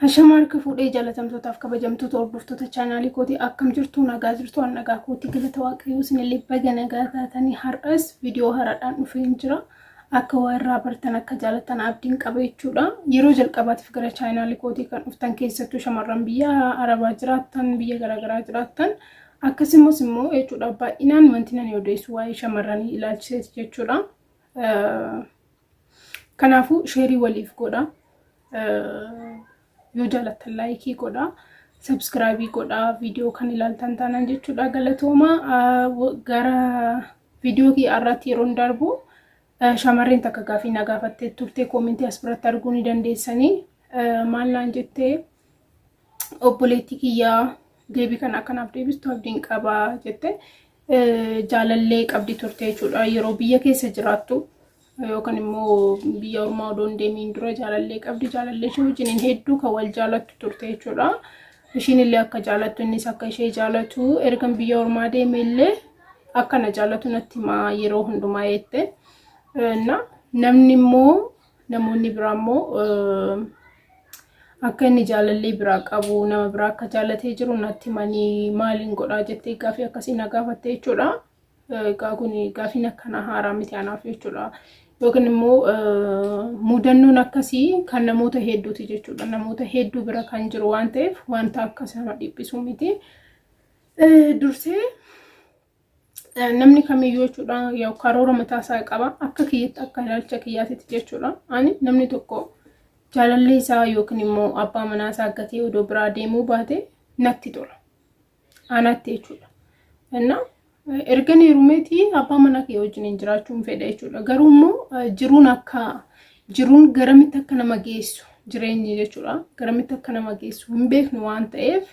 Hashamar ka fuudhee jaalatamtootaaf kabajamtoota hordoftoota chaanaalii kootii akkam jirtu nagaa jirtu an nagaa kootii galata waaqayyoo isinillee baga nagaa taatanii har'as viidiyoo haaradhaan dhufee jira akka warraa bartan akka jaalatan abdiin qaba jechuudha. Yeroo jalqabaatiif gara chaanaalii kootii kan dhuftan keessattuu shamarran biyya Arabaa jiraattan biyya garaagaraa jiraattan akkasumas immoo jechuudha baay'inaan wanti nan odeessu waa'ee shamarranii ilaalchisee jechuudha. Kanaafuu sheerii waliif godha. Yoo jaalatan laayikii godha, subscribe godha, viidiyoo kan ilaaltan taanaan jechuudha. Galatooma gara viidiyoo kee irratti yeroo darbu shamarreen takka gaafii na gaafattee turte koomentii as biratti arguu ni dandeessanii. Maal naan jettee obboleettii kiyyaa deebii kan akkanaaf deebistu abdiin qaba jette jaalallee qabdi turte jechuudha. Yeroo biyya keessa jiraattu yookaan immoo biyya ormaa odoon deemiin dura jaalallee qabdi. Jaalallee ishee wajjin hedduu kan wal jaalattu turte jechuudha. Ishiin illee akka jaalattu innis akka ishee jaalatu ergan biyya ormaa deeme illee akka na jaalatu natti himaa yeroo hundumaa jette. Namni immoo namoonni biraa immoo akka inni jaalallee biraa qabu nama biraa akka jaalatee jiru natti himanii maaliin godhaa jettee gaafii akkasii na gaafatte jechuudha. Kun gaafiin akkana haaraa miti anaaf jechuudha. Yookaan immoo mudannoon akkasii kan namoota hedduuti jechuudha. Namoota hedduu bira kan jiru waan ta'eef wanta akkas nama dhiphisu miti. Dursee namni kamiyyuu jechuudha yoo karoora mataa isaa qaba akka kiyyaatti akka ilaalcha kiyyaatitti jechuudha. Ani namni tokko jaalallee isaa yookaan immoo abbaa manaa isaa gatee odoo biraa deemuu baate natti tola. Anatti jechuudha. Ergan heerumeti abbaa manaa kee wajjin jiraachuun fedha jechuudha. Garuu immoo jiruun garamitti akka nama geessu jireenyi jechuudha. Garamitti akka nama geessu hin beeknu waan ta'eef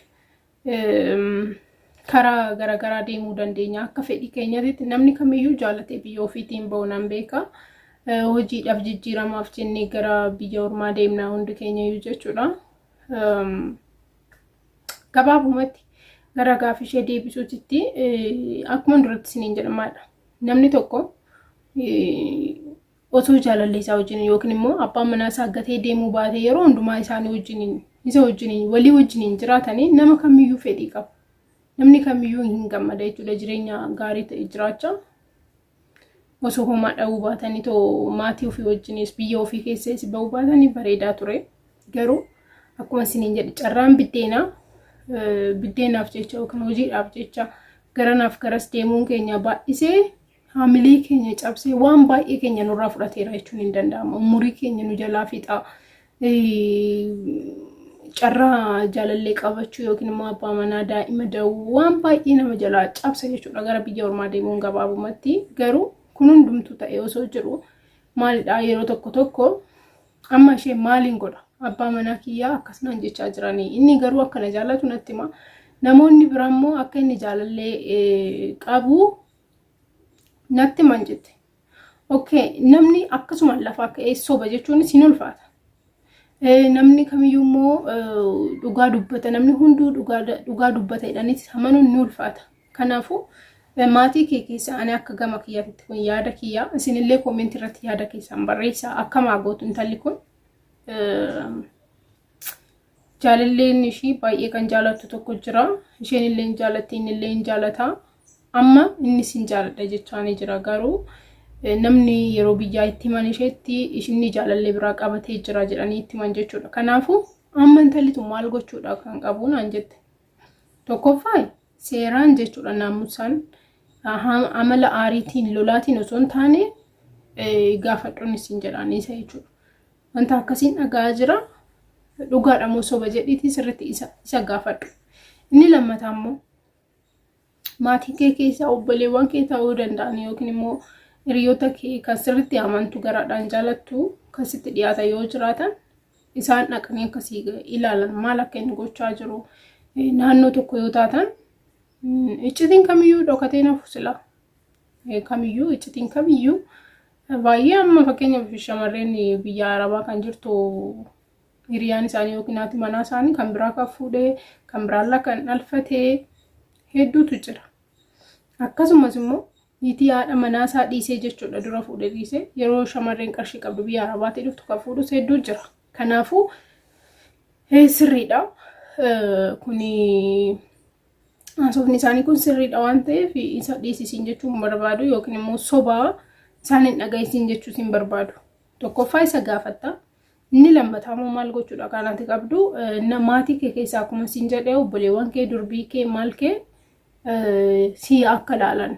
karaa garaagaraa deemuu dandeenya. Akka fedhii keenyaatti namni kamiyyuu jaalatee biyya ofiitiin bahu nan beeka. Hojiidhaaf jijjiiramaaf jennee gara biyya ormaa deemnaa hundi keenyayyuu jechuudha. Gabaabumatti gara gaafii ishee deebisuutti akkuma duratti isiniin jedhamaadha. Namni tokko osoo jaalallee isaa wajjin yookiin immoo abbaan manaa isaa gatee deemuu baate yeroo hundumaa isa wajjin walii wajjin jiraatanii nama kamiyyuu fedhii qabu. Namni kamiyyuu hin gammada jechuudha jireenya gaarii ta'e jiraachaa. Osoo homaa dha'uu baatanii too maatii ofii wajjinis biyya ofii keessas bahuu baatanii bareedaa ture. Garuu akkuma isiniin jedhe carraan biddeenaaf jecha yookaan hojiidhaaf jecha garanaaf garas deemuun keenya baay'isee haamilee keenya cabsee waan baay'ee keenya nurraa fudhateera jechuun hin danda'amu. Umurii keenya nu jalaa fixa. Carraa jaalallee qabachuu yookiin immoo abbaa manaa daa'ima da'uu waan baay'ee nama jalaa cabsa jechuudha gara biyya ormaa deemuun gabaabumatti. Garuu kun hundumtuu ta'ee osoo jiru maalidhaa yeroo tokko amma ishee maaliin godha? Abbaa manaa kiyyaa akkasnaan jechaa jiranii. Inni garuu akkana jaalatu natti hima. Namoonni biraa immoo akka inni jaalallee qabu natti himan jette. Okay, namni akkasuma lafaa ka'ee soba jechuun sin ulfaata. Namni kamiyyuu immoo dhugaa dubbata. Namni hunduu dhugaa dubbata jedhaniis amanuun ni ulfaata. Kanaafuu maatii kee keessa ani akka gama kiyyaatti kun yaada kiyyaa isinillee koomentii irratti yaada keessan barreessaa akkama gootu intalli kun. Jaalalleen ishii baay'ee kan jaalatu tokko jira. Isheen illee hin jaalatti inni illee hin jaalata. Amma innis hin jaaladha jechaanii jira. Garuu namni yeroo biyyaa itti himan isheetti isheen jaalallee biraa qabatee jira jedhanii itti himan jechuudha. Kanaafuu amma intalli tun maal gochuudha kan qabu naan jette. Tokkoffaa seeraan jechuudha naamusaan amala aariitiin lolaatiin osoo hin taane gaafadhuun isin jedhanii isa jechuudha. Wanta akkasiin dhagaa jira dhugaadha moo soba jedhiitii sirriitti isa gaafadhu. Inni lammataa immoo maatii kee keessa obboleewwan kee ta'uu danda'an yookiin immoo hiriyoota kee kan sirriitti amantu garaadhaan jaalattu kan sitti dhiyaatan yoo jiraatan isaan dhaqanii akkasii ilaalan maal akka inni gochaa jiru naannoo tokko yoo taatan iccitiin kamiyyuu dhokatee nafu sila kamiyyuu iccitiin kamiyyuu. Baay'ee amma fakkeenyaaf shamarreen biyya Arabaa kan jirtu hiriyaan isaanii yookiin haati manaa isaanii kan biraa kan fuudhee kan biraallee kan dhalfatee hedduutu jira. Akkasumas immoo niitii haadha manaa isaa dhiisee jechuudha dura fuudhee dhiisee yeroo shamarreen qarshii qabdu biyya Arabaatti dhuftu kan fuudhus hedduu jira. Kanaafuu sirriidha. Kuni haasofni isaanii kun sirriidha waan ta'eef isa dhiisisiin jechuun barbaadu yookiin immoo sobaa isaan hin dhagaysiin jechuus hin barbaadu. Tokkoffaa isa gaafatta. Inni lammataa immoo maal gochuudha kanatti qabdu maatii kee keessaa akkuma siin jedhee obboleewwan kee durbii kee maal kee si akka ilaalan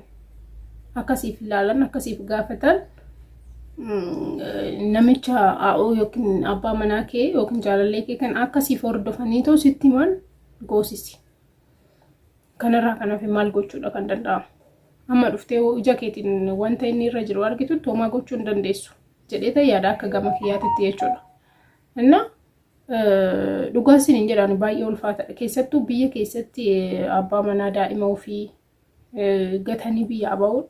akkasiif ilaalan akkasiif gaafatan namicha aa'oo yookiin abbaa manaa kee yookiin jaalallee kee kan akkasiif hordofanii too sitti himan goosisi. Kanarraa kanaaf maal gochuudha kan danda'amu. Amma dhuftee ija keetiin wanta inni irra jiru argitu toomaa gochuu hin dandeessu jedhee ta'e yaada akka gama kiyyaatitti jechuudha. Inna dhugaan sin hin jedhaan baay'ee ulfaataadha. Keessattuu biyya keessatti abbaa manaa daa'ima ofii gatanii biyyaa ba'uun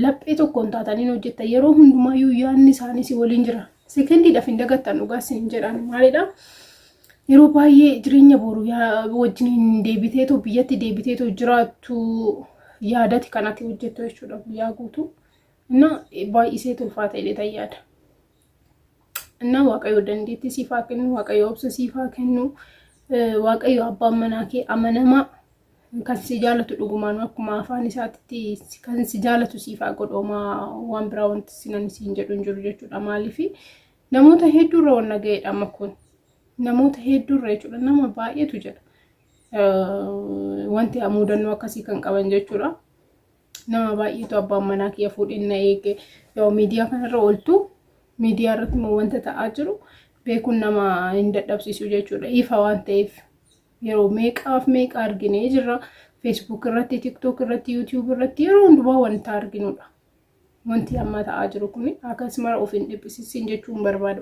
laphee tokkoon taatanii hojjetan yeroo hundumaayyuu yaadni isaanii si waliin jira. Sekondiidhaaf hin dagattan dhugaan sin hin jedhaan maalidha? Yeroo baay'ee jireenya boru wajjin deebiteetoo biyyatti deebiteetoo jiraattu yaadati kanatti hojjettu jechuudha guyyaa guutuu. Inna baay'isee ulfaata jedhee yaada. Inna waaqayyo dandeettii siif haa kennu, waaqayyo obsa siif haa kennu, waaqayyo abbaan manaa kee amanamaa kan si jaalatu dhugumaan akkuma afaan isaatti kan si jaalatu siif haa godhoomaa waan biraa wanti sinan siin jedhu hin jiru jechuudha. Maaliif namoota hedduurra waan naga'eedha amma kun. Namoota hedduurra jechuudha nama baay'eetu jira. Wanti mudannoo akkasii kan qaban jechuudha. Nama baay'eetu abbaan manaa kee fuudhinna eege yoo miidiyaa kanarra ooltu miidiyaa irratti immoo wanta ta'aa jiru beekuun nama hin dadhabsiisu jechuudha. Ifa waan ta'eef yeroo meeqaaf meeqa arginee jirra. Facebook irratti, TikTok irratti, YouTube irratti yeroo hundumaa wanta arginudha. Wanti amma ta'aa jiru kun akkasuma of hin dhiphisiisin jechuun barbaada.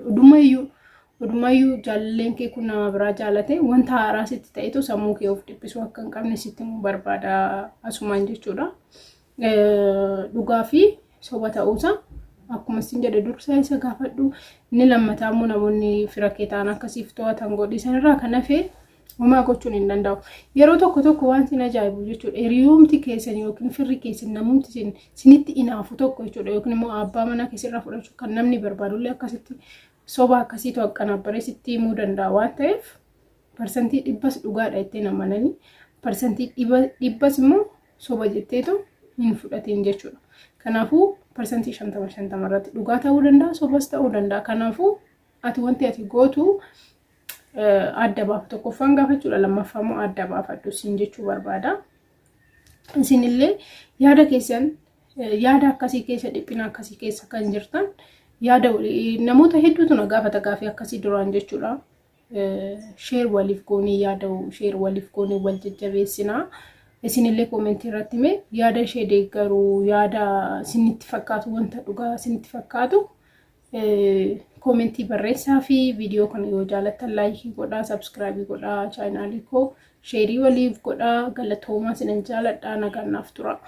Odumayyuu jaalalleen kee kun nama biraa jaalate wanta haaraa sitti ta'etu sammuu kee of dhiphisuu akka hin qabne sitti barbaada asumaan jechuudha. Dhugaa fi soba ta'uusa akkuma sin jedhe dursa isa gaafadhu. Inni lammataa immoo namoonni fira kee ta'an akkasiif to'atan godhisan irraa kan hafe homaa gochuun hin danda'u. Yeroo tokko waan sin ajaa'ibu jechuudha. Hiriyoomti keessan yookiin firri keessan namumti sinitti inaafu tokko jechuudha yookiin immoo abbaa manaa keessirraa fudhachuu kan namni barbaadullee akkasitti soba akkasiitu akkanabbaree sitti himuu danda'a waan ta'eef parsantii 100 dhugaadha jettee amananii parsantii 100 immoo soba jetteetu hin fudhatiin jechuudha. Kanaafuu parsantii 50 irratti dhugaa ta'uu danda'a sobas ta'uu danda'a. Kanaafuu ati wanti ati gootu adda baafa tokkoffaan gaafachuudha lammaffaa immoo adda baafadhu siin jechuu barbaada. Isinillee yaada keessan yaada akkasii keessa dhiphina akkasii keessa kan jirtan yaada namoota hedduutu na gaafata gaafii akkasii duraan jechuudha. Share waliif goonii yaada share waliif goonii wal jajjabeessinaa. Isinillee koomentii irratti mee yaada ishee deeggaruu yaada sinitti fakkaatu wanta dhugaa sinitti fakkaatu koomentii barreessaa fi viidiyoo kana yoo jaalattan laayikii godhaa, sabskiraaybii godhaa, chaanaalii koo sheerii waliif godhaa. Galatoomaa sinan jaaladhaa nagaan naaf tura.